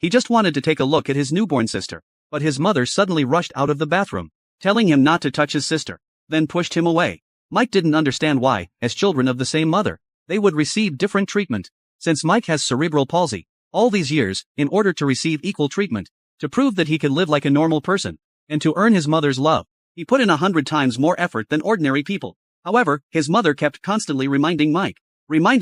He just wanted to take a look at his newborn sister. But his mother suddenly rushed out of the bathroom, telling him not to touch his sister, then pushed him away. Mike didn't understand why, as children of the same mother, they would receive different treatment. Since Mike has cerebral palsy, all these years, in order to receive equal treatment, to prove that he could live like a normal person, and to earn his mother's love, he put in 100 times more effort than ordinary people. However, his mother kept constantly reminding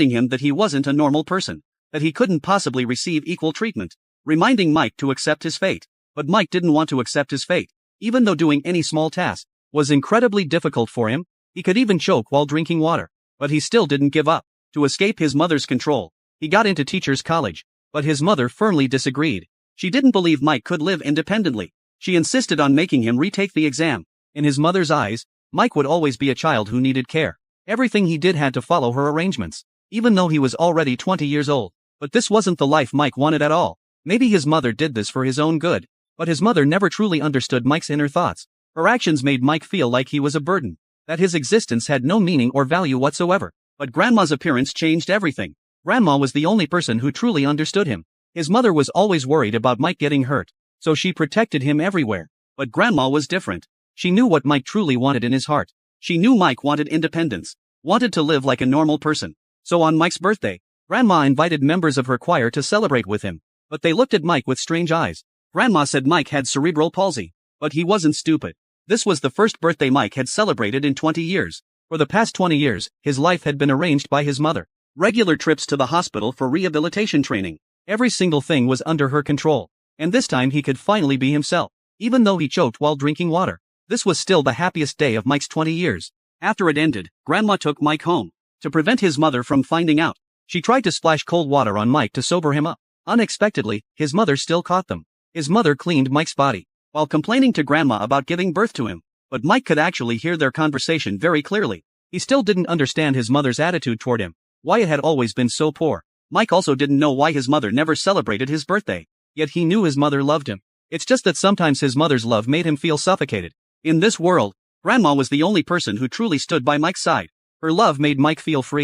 him that he wasn't a normal person, that he couldn't possibly receive equal treatment, reminding Mike to accept his fate. But Mike didn't want to accept his fate, even though doing any small task was incredibly difficult for him. He could even choke while drinking water, but he still didn't give up. To escape his mother's control, he got into teacher's college, but his mother firmly disagreed. She didn't believe Mike could live independently. She insisted on making him retake the exam. In his mother's eyes, Mike would always be a child who needed care. Everything he did had to follow her arrangements, even though he was already 20 years old. But this wasn't the life Mike wanted at all. Maybe his mother did this for his own good, but his mother never truly understood Mike's inner thoughts. Her actions made Mike feel like he was a burden, that his existence had no meaning or value whatsoever. But Grandma's appearance changed everything. Grandma was the only person who truly understood him. His mother was always worried about Mike getting hurt, so she protected him everywhere. But Grandma was different. She knew what Mike truly wanted in his heart. She knew Mike wanted independence, wanted to live like a normal person. So on Mike's birthday, Grandma invited members of her choir to celebrate with him. But they looked at Mike with strange eyes. Grandma said Mike had cerebral palsy, but he wasn't stupid. This was the first birthday Mike had celebrated in 20 years. For the past 20 years, his life had been arranged by his mother. Regular trips to the hospital for rehabilitation training. Every single thing was under her control. And this time he could finally be himself, even though he choked while drinking water. This was still the happiest day of Mike's 20 years. After it ended, Grandma took Mike home. To prevent his mother from finding out, she tried to splash cold water on Mike to sober him up. Unexpectedly, his mother still caught them. His mother cleaned Mike's body, while complaining to Grandma about giving birth to him. But Mike could actually hear their conversation very clearly. He still didn't understand his mother's attitude toward him, why it had always been so poor. Mike also didn't know why his mother never celebrated his birthday. Yet he knew his mother loved him. It's just that sometimes his mother's love made him feel suffocated. In this world, Grandma was the only person who truly stood by Mike's side. Her love made Mike feel free.